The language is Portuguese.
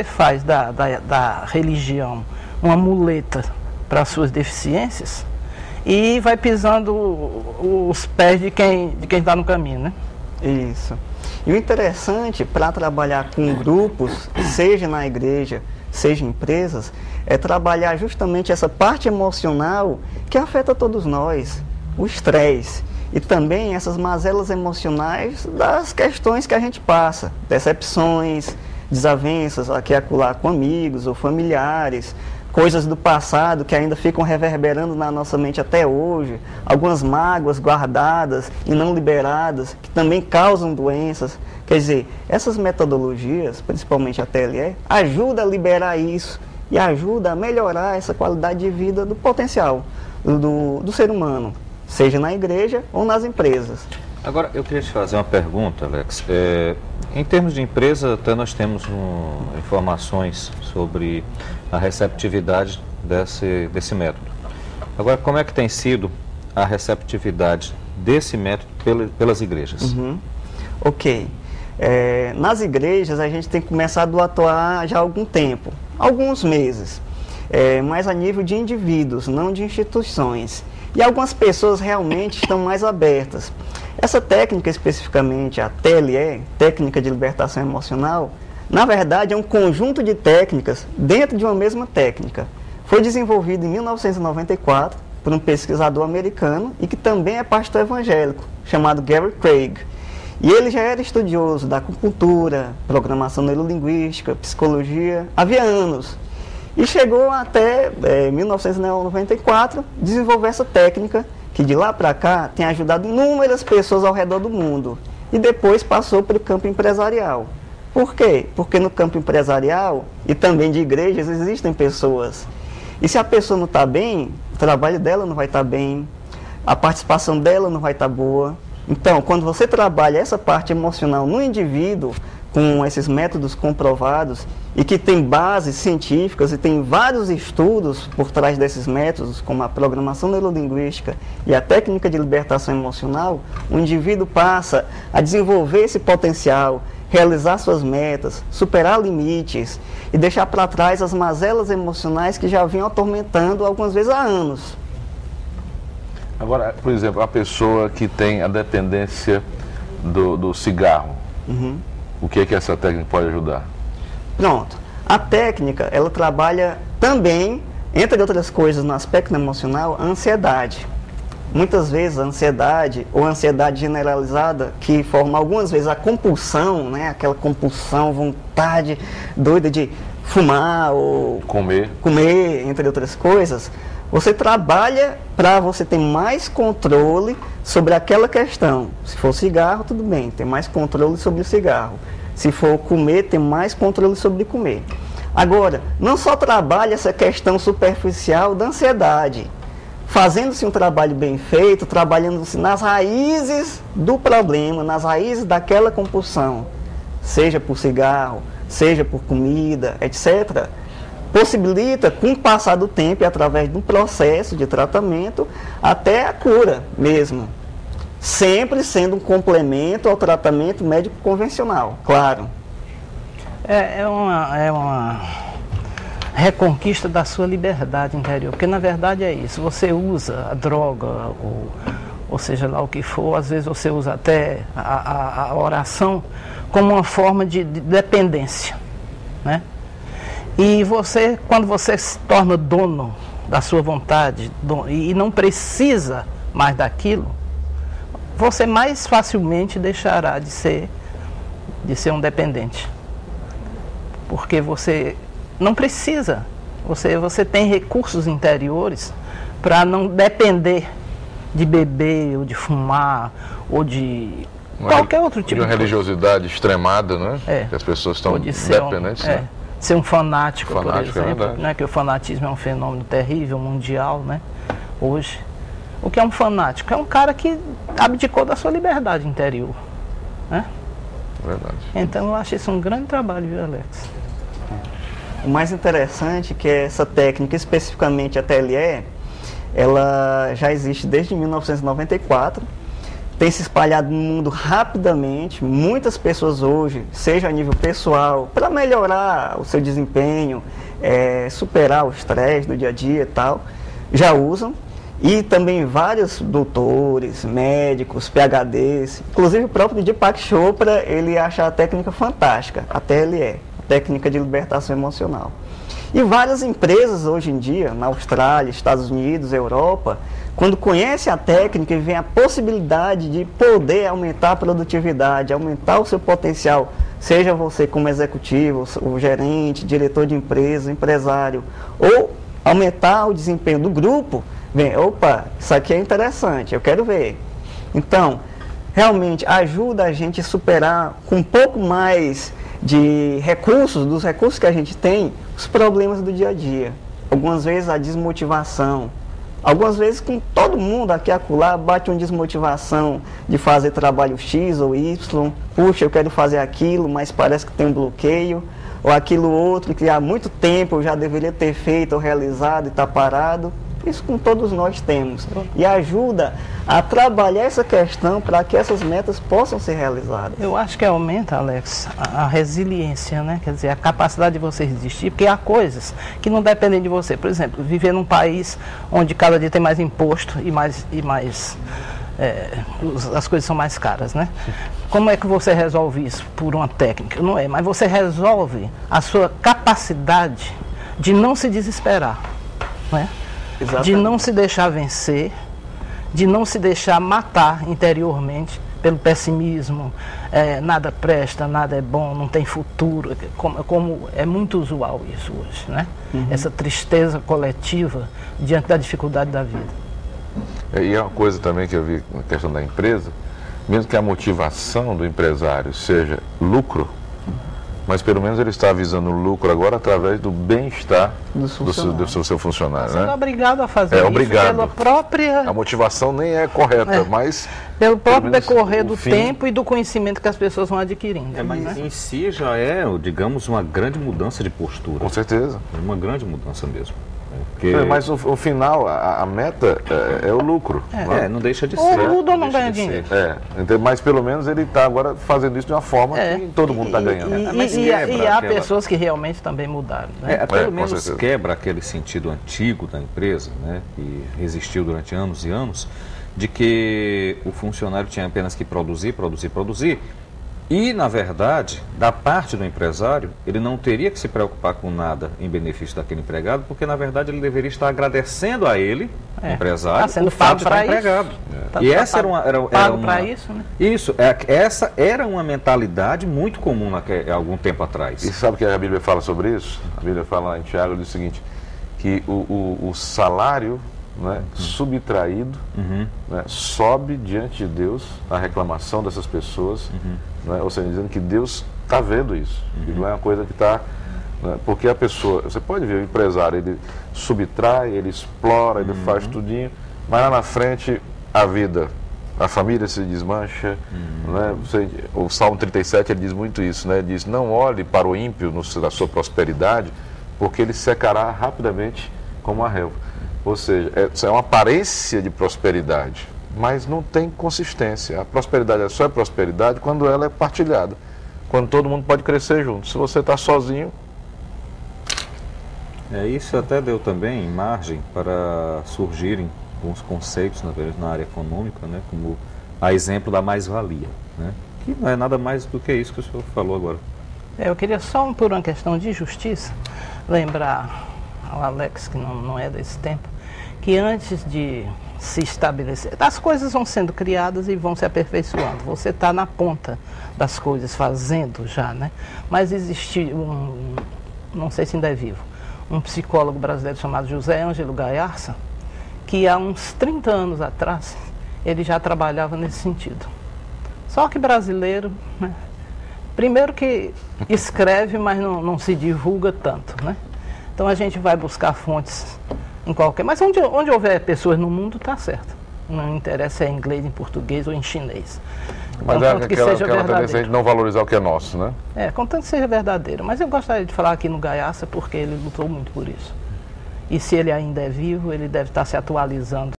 Você faz da religião uma muleta para suas deficiências e vai pisando os pés de quem está no caminho, né? Isso. E o interessante para trabalhar com grupos, seja na igreja, seja em empresas, é trabalhar justamente essa parte emocional que afeta todos nós, o estresse. E também essas mazelas emocionais das questões que a gente passa, decepções, desavenças aqui e acolá com amigos ou familiares, coisas do passado que ainda ficam reverberando na nossa mente até hoje, algumas mágoas guardadas e não liberadas, que também causam doenças. Quer dizer, essas metodologias, principalmente a TLE, ajuda a liberar isso e ajuda a melhorar essa qualidade de vida do potencial do ser humano, seja na igreja ou nas empresas. Agora, eu queria te fazer uma pergunta, Alex. Em termos de empresa, até nós temos informações sobre a receptividade desse método. Agora, como é que tem sido a receptividade desse método pelas igrejas? Ok. Nas igrejas, a gente tem começado a atuar já há algum tempo, alguns meses, mas a nível de indivíduos, não de instituições. E algumas pessoas realmente estão mais abertas. Essa técnica especificamente, a TLE, Técnica de Libertação Emocional, na verdade é um conjunto de técnicas dentro de uma mesma técnica. Foi desenvolvido em 1994 por um pesquisador americano e que também é pastor evangélico, chamado Gary Craig. E ele já era estudioso da acupuntura, programação neurolinguística, psicologia, havia anos. E chegou até 1994 desenvolver essa técnica que de lá para cá tem ajudado inúmeras pessoas ao redor do mundo. E depois passou para o campo empresarial. Por quê? Porque no campo empresarial e também de igrejas existem pessoas. E se a pessoa não está bem, o trabalho dela não vai estar bem, a participação dela não vai estar boa. Então, quando você trabalha essa parte emocional no indivíduo, com esses métodos comprovados e que tem bases científicas e tem vários estudos por trás desses métodos, como a programação neurolinguística e a técnica de libertação emocional, o indivíduo passa a desenvolver esse potencial, realizar suas metas, superar limites e deixar para trás as mazelas emocionais que já vinham atormentando algumas vezes há anos. Agora, por exemplo, a pessoa que tem a dependência do cigarro, o que é que essa técnica pode ajudar? Pronto. A técnica, ela trabalha também, entre outras coisas, no aspecto emocional, a ansiedade. Muitas vezes a ansiedade, ou ansiedade generalizada, que forma algumas vezes a compulsão, né? Aquela compulsão, vontade doida de fumar ou comer, entre outras coisas. Você trabalha para você ter mais controle sobre aquela questão. Se for cigarro, tudo bem, ter mais controle sobre o cigarro. Se for comer, ter mais controle sobre comer. Agora, não só trabalha essa questão superficial da ansiedade, fazendo-se um trabalho bem feito, trabalhando-se nas raízes do problema, nas raízes daquela compulsão, seja por cigarro, seja por comida, etc., possibilita, com o passar do tempo e através de um processo de tratamento, até a cura mesmo. Sempre sendo um complemento ao tratamento médico convencional, claro. É uma reconquista da sua liberdade interior, porque na verdade é isso, você usa a droga, ou seja lá o que for, às vezes você usa até a oração como uma forma de dependência, né? E você, quando você se torna dono da sua vontade e não precisa mais daquilo, você mais facilmente deixará de ser um dependente. Porque você não precisa, você tem recursos interiores para não depender de beber, ou de fumar, ou de qualquer outro tipo de uma religiosidade extremada, né? Que as pessoas estão dependentes, né? Ser um fanático, por exemplo, né? Que o fanatismo é um fenômeno terrível, mundial, né? Hoje. O que é um fanático? É um cara que abdicou da sua liberdade interior, né? Verdade. Então eu acho isso um grande trabalho, viu, Alex? O mais interessante é que essa técnica, especificamente a TLE, ela já existe desde 1994, tem se espalhado no mundo rapidamente. Muitas pessoas hoje, seja a nível pessoal, para melhorar o seu desempenho, superar o estresse do dia a dia e tal, já usam. E também vários doutores, médicos, PhDs, inclusive o próprio Deepak Chopra, ele acha a técnica fantástica, até ele a técnica de libertação emocional. E várias empresas hoje em dia, na Austrália, Estados Unidos, Europa, quando conhecem a técnica e vem a possibilidade de poder aumentar a produtividade, aumentar o seu potencial, seja você como executivo, o gerente, diretor de empresa, empresário, ou aumentar o desempenho do grupo, vem, opa, isso aqui é interessante, eu quero ver. Então, realmente ajuda a gente a superar com um pouco mais de recursos, dos recursos que a gente tem, os problemas do dia a dia. Algumas vezes a desmotivação, algumas vezes com todo mundo aqui e acolá bate uma desmotivação de fazer trabalho X ou Y, puxa, eu quero fazer aquilo, mas parece que tem um bloqueio, ou aquilo outro que há muito tempo eu já deveria ter feito ou realizado e está parado. Isso com todos nós temos. E ajuda a trabalhar essa questão para que essas metas possam ser realizadas. Eu acho que aumenta, Alex, a resiliência, né? Quer dizer, a capacidade de você resistir, porque há coisas que não dependem de você. Por exemplo, viver num país onde cada dia tem mais imposto as coisas são mais caras, né? Como é que você resolve isso? Por uma técnica? Não é, mas você resolve a sua capacidade de não se desesperar, né? Exatamente. De não se deixar vencer, de não se deixar matar interiormente pelo pessimismo, nada presta, nada é bom, não tem futuro, como é muito usual isso hoje, né? Essa tristeza coletiva diante da dificuldade da vida. E é uma coisa também que eu vi na questão da empresa, mesmo que a motivação do empresário seja lucro, mas pelo menos ele está visando o lucro agora através do bem-estar do seu funcionário. Está sendo né? obrigado a fazer isso obrigado. Pela própria... A motivação nem é correta, mas... Pelo próprio menos decorrer do fim... tempo e do conhecimento que as pessoas vão adquirindo. Mas né? em si já é, digamos, uma grande mudança de postura. Com certeza. Uma grande mudança mesmo. Porque... Mas o final, a meta é o lucro. não deixa de Ou ser. muda ou não deixa ganha de dinheiro. ser. Então, mas pelo menos ele está agora fazendo isso de uma forma que todo mundo está ganhando. Mas E quebra há aquela- pessoas que realmente também mudaram. Né? Pelo com menos certeza. quebra aquele sentido antigo da empresa, né, que resistiu durante anos e anos, de que o funcionário tinha apenas que produzir. E, na verdade, da parte do empresário, ele não teria que se preocupar com nada em benefício daquele empregado, porque, na verdade, ele deveria estar agradecendo a ele, empresário, Tá sendo o fato de pago estar pra empregado. Tá- E tá essa era pago uma... para isso, né? Isso, essa era uma mentalidade muito comum há algum tempo atrás. E sabe o que a Bíblia fala sobre isso? A Bíblia fala lá em Tiago, diz o seguinte, que o salário, né, subtraído, né, sobe diante de Deus a reclamação dessas pessoas, né, ou seja, dizendo que Deus está vendo isso, que não é uma coisa que está... Né, porque a pessoa, você pode ver o empresário, ele subtrai, ele explora, ele faz tudinho, mas lá na frente a vida, a família se desmancha, né, o Salmo 37 ele diz muito isso, né, ele diz, não olhe para o ímpio na sua prosperidade, porque ele secará rapidamente como a relva. Ou seja, é uma aparência de prosperidade, mas não tem consistência. A prosperidade só é prosperidade quando ela é partilhada, quando todo mundo pode crescer junto. Se você está sozinho... Isso até deu também margem para surgirem alguns conceitos na área econômica, né, como a exemplo da mais-valia, né, que não é nada mais do que isso que o senhor falou agora. Eu queria só, por uma questão de justiça, lembrar ao Alex, que não é desse tempo, que antes de se estabelecer, as coisas vão sendo criadas e vão se aperfeiçoando. Você está na ponta das coisas, fazendo já, né? Mas existe não sei se ainda é vivo, um psicólogo brasileiro chamado José Ângelo Gaiarsa, que há uns 30 anos atrás, ele já trabalhava nesse sentido. Só que brasileiro, né? Primeiro que escreve, mas não se divulga tanto, né? Então a gente vai buscar fontes em qualquer... Mas onde houver pessoas no mundo, está certo. Não interessa se é em inglês, em português ou em chinês. Mas Contanto que seja aquela tendência a verdadeiro. gente não valorizar o que é nosso, né? Contanto que seja verdadeiro. Mas eu gostaria de falar aqui no Gaiarsa, porque ele lutou muito por isso. E se ele ainda é vivo, ele deve estar se atualizando